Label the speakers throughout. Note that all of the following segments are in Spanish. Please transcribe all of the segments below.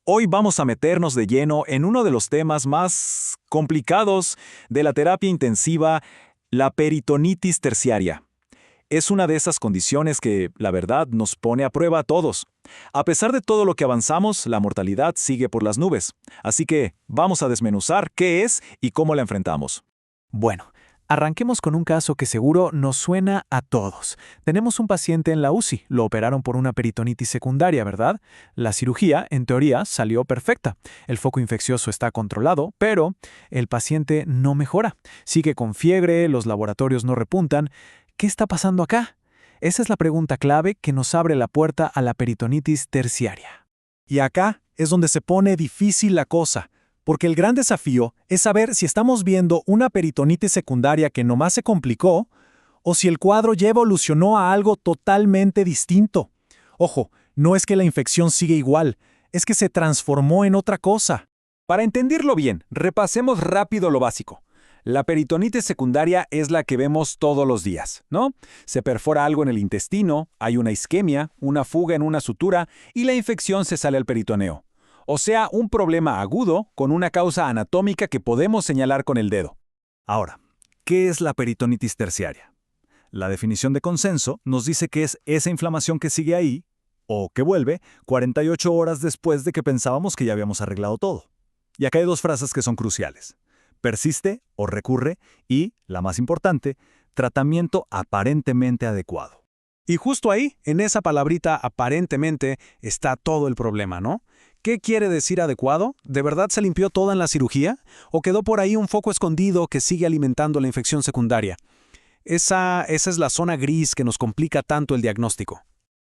Speaker 1: Hoy vamos a meternos de lleno en uno de los temas más complicados de la terapia intensiva, la peritonitis terciaria. Es una de esas condiciones que, la verdad, nos pone a prueba a todos. A pesar de todo lo que avanzamos, la mortalidad sigue por las nubes. Así que vamos a desmenuzar qué es y cómo la enfrentamos.
Speaker 2: Bueno, arranquemos con un caso que seguro nos suena a todos. Tenemos un paciente en la UCI, lo operaron por una peritonitis secundaria, ¿verdad? La cirugía, en teoría, salió perfecta. El foco infeccioso está controlado, pero el paciente no mejora. Sigue con fiebre, los laboratorios no repuntan. ¿Qué está pasando acá? Esa es la pregunta clave que nos abre la puerta a la peritonitis terciaria.
Speaker 3: Y acá es donde se pone difícil la cosa, porque el gran desafío es saber si estamos viendo una peritonitis secundaria que nomás se complicó o si el cuadro ya evolucionó a algo totalmente distinto. Ojo, no es que la infección sigue igual, es que se transformó en otra cosa.
Speaker 1: Para entenderlo bien, repasemos rápido lo básico. La peritonitis secundaria es la que vemos todos los días, ¿no? Se perfora algo en el intestino, hay una isquemia, una fuga en una sutura y la infección se sale al peritoneo. O sea, un problema agudo con una causa anatómica que podemos señalar con el dedo.
Speaker 3: Ahora, ¿qué es la peritonitis terciaria? La definición de consenso nos dice que es esa inflamación que sigue ahí, o que vuelve, 48 horas después de que pensábamos que ya habíamos arreglado todo. Y acá hay dos frases que son cruciales. Persiste o recurre y, la más importante, tratamiento aparentemente adecuado.
Speaker 2: Y justo ahí, en esa palabrita aparentemente, está todo el problema, ¿no? ¿Qué quiere decir adecuado? ¿De verdad se limpió toda en la cirugía? ¿O quedó por ahí un foco escondido que sigue alimentando la infección secundaria? Esa es la zona gris que nos complica tanto el diagnóstico.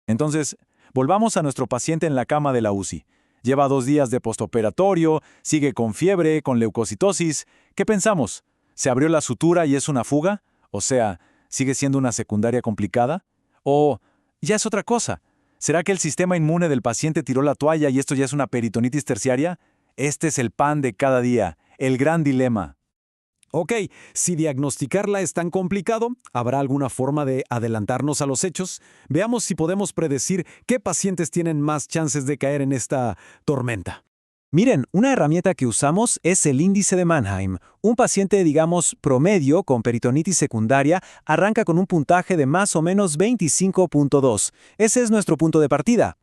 Speaker 1: Entonces, volvamos a nuestro paciente en la cama de la UCI. Lleva 2 días de postoperatorio, sigue con fiebre, con leucocitosis. ¿Qué pensamos? ¿Se abrió la sutura y es una fuga? O sea, ¿sigue siendo una secundaria complicada? ¿O ya es otra cosa? ¿Será que el sistema inmune del paciente tiró la toalla y esto ya es una peritonitis terciaria? Este es el pan de cada día, el gran dilema.
Speaker 4: Ok, si diagnosticarla es tan complicado, ¿habrá alguna forma de adelantarnos a los hechos? Veamos si podemos predecir qué pacientes tienen más chances de caer en esta tormenta.
Speaker 2: Miren, una herramienta que usamos es el índice de Mannheim. Un paciente, digamos, promedio con peritonitis secundaria arranca con un puntaje de más o menos 25.2. Ese es nuestro punto de partida.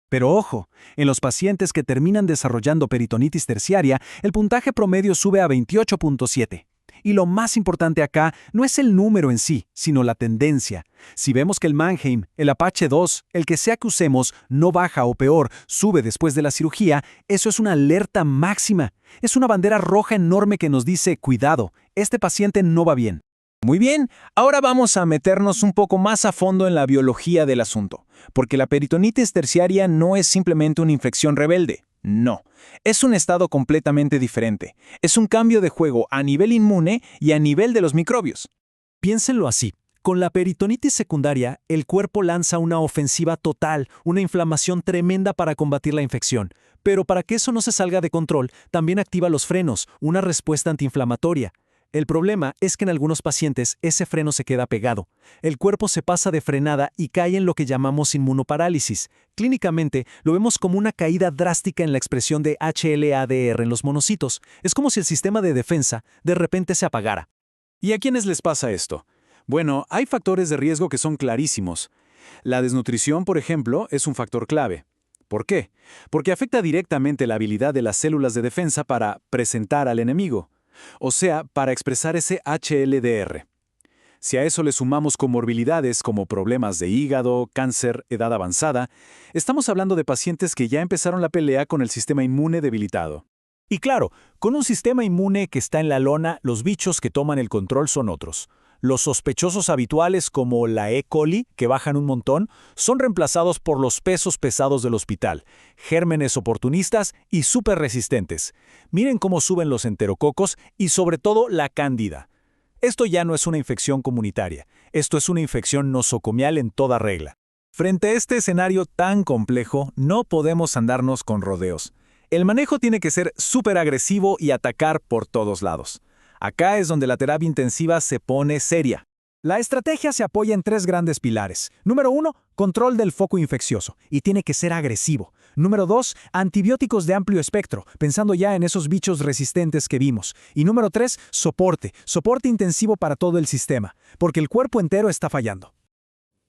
Speaker 2: Pero ojo, en los pacientes que terminan desarrollando peritonitis terciaria, el puntaje promedio sube a 28.7. Y lo más importante acá no es el número en sí, sino la tendencia. Si vemos que el Mannheim, el Apache 2, el que sea que usemos, no baja o peor, sube después de la cirugía, eso es una alerta máxima. Es una bandera roja enorme que nos dice, cuidado, este paciente no va bien.
Speaker 1: Muy bien, ahora vamos a meternos un poco más a fondo en la biología del asunto, porque la peritonitis terciaria no es simplemente una infección rebelde. No, es un estado completamente diferente. Es un cambio de juego a nivel inmune y a nivel de los microbios.
Speaker 3: Piénsenlo así. Con la peritonitis secundaria, el cuerpo lanza una ofensiva total, una inflamación tremenda para combatir la infección. Pero para que eso no se salga de control, también activa los frenos, una respuesta antiinflamatoria. El problema es que en algunos pacientes ese freno se queda pegado. El cuerpo se pasa de frenada y cae en lo que llamamos inmunoparálisis. Clínicamente, lo vemos como una caída drástica en la expresión de HLA-DR en los monocitos. Es como si el sistema de defensa de repente se apagara.
Speaker 1: ¿Y a quiénes les pasa esto? Bueno, hay factores de riesgo que son clarísimos. La desnutrición, por ejemplo, es un factor clave. ¿Por qué? Porque afecta directamente la habilidad de las células de defensa para presentar al enemigo. O sea, para expresar ese HLDR. Si a eso le sumamos comorbilidades como problemas de hígado, cáncer, edad avanzada, estamos hablando de pacientes que ya empezaron la pelea con el sistema inmune debilitado.
Speaker 3: Y claro, con un sistema inmune que está en la lona, los bichos que toman el control son otros. Los sospechosos habituales como la E. coli, que bajan un montón, son reemplazados por los pesos pesados del hospital, gérmenes oportunistas y súper resistentes. Miren cómo suben los enterococos y sobre todo la cándida. Esto ya no es una infección comunitaria, esto es una infección nosocomial en toda regla.
Speaker 1: Frente a este escenario tan complejo, no podemos andarnos con rodeos. El manejo tiene que ser súper agresivo y atacar por todos lados. Acá es donde la terapia intensiva se pone seria.
Speaker 3: La estrategia se apoya en 3 grandes pilares. Número 1, control del foco infeccioso, y tiene que ser agresivo.
Speaker 2: Número 2, antibióticos de amplio espectro, pensando ya en esos bichos resistentes que vimos. Y número 3, soporte intensivo para todo el sistema, porque el cuerpo entero está fallando.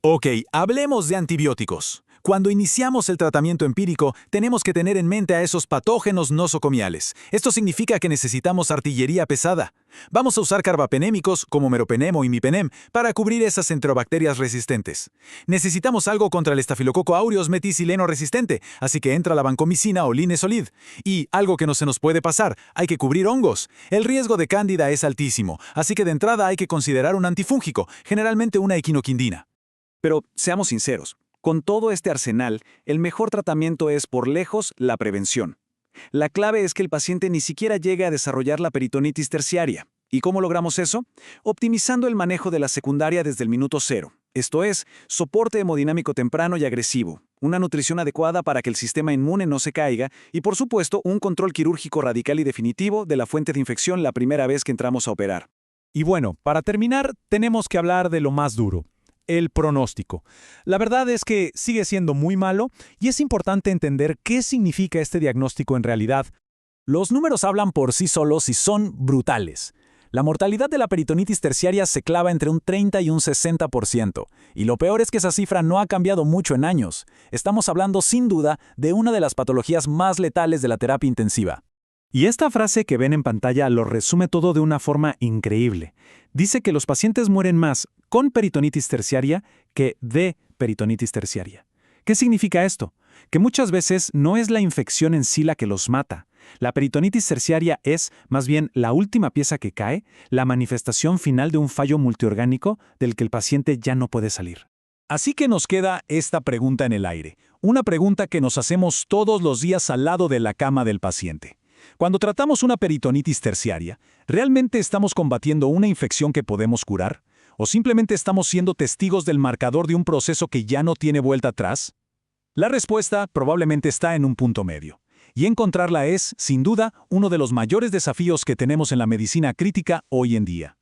Speaker 1: Ok, hablemos de antibióticos. Cuando iniciamos el tratamiento empírico, tenemos que tener en mente a esos patógenos nosocomiales. Esto significa que necesitamos artillería pesada. Vamos a usar carbapenémicos como meropenem o imipenem para cubrir esas enterobacterias resistentes. Necesitamos algo contra el estafilococo aureus meticileno resistente, así que entra la vancomicina o linezolid. Y algo que no se nos puede pasar, hay que cubrir hongos. El riesgo de cándida es altísimo, así que de entrada hay que considerar un antifúngico, generalmente una equinoquindina. Pero seamos sinceros. Con todo este arsenal, el mejor tratamiento es, por lejos, la prevención. La clave es que el paciente ni siquiera llegue a desarrollar la peritonitis terciaria. ¿Y cómo logramos eso? Optimizando el manejo de la secundaria desde el minuto cero. Esto es, soporte hemodinámico temprano y agresivo, una nutrición adecuada para que el sistema inmune no se caiga y, por supuesto, un control quirúrgico radical y definitivo de la fuente de infección la primera vez que entramos a operar.
Speaker 3: Y bueno, para terminar, tenemos que hablar de lo más duro. El pronóstico. La verdad es que sigue siendo muy malo y es importante entender qué significa este diagnóstico en realidad.
Speaker 2: Los números hablan por sí solos y son brutales. La mortalidad de la peritonitis terciaria se clava entre un 30 y un 60%, y lo peor es que esa cifra no ha cambiado mucho en años. Estamos hablando sin duda de una de las patologías más letales de la terapia intensiva.
Speaker 3: Y esta frase que ven en pantalla lo resume todo de una forma increíble. Dice que los pacientes mueren más con peritonitis terciaria que de peritonitis terciaria. ¿Qué significa esto? Que muchas veces no es la infección en sí la que los mata. La peritonitis terciaria es, más bien, la última pieza que cae, la manifestación final de un fallo multiorgánico del que el paciente ya no puede salir.
Speaker 1: Así que nos queda esta pregunta en el aire. Una pregunta que nos hacemos todos los días al lado de la cama del paciente. Cuando tratamos una peritonitis terciaria, ¿realmente estamos combatiendo una infección que podemos curar? ¿O simplemente estamos siendo testigos del marcador de un proceso que ya no tiene vuelta atrás? La respuesta probablemente está en un punto medio. Y encontrarla es, sin duda, uno de los mayores desafíos que tenemos en la medicina crítica hoy en día.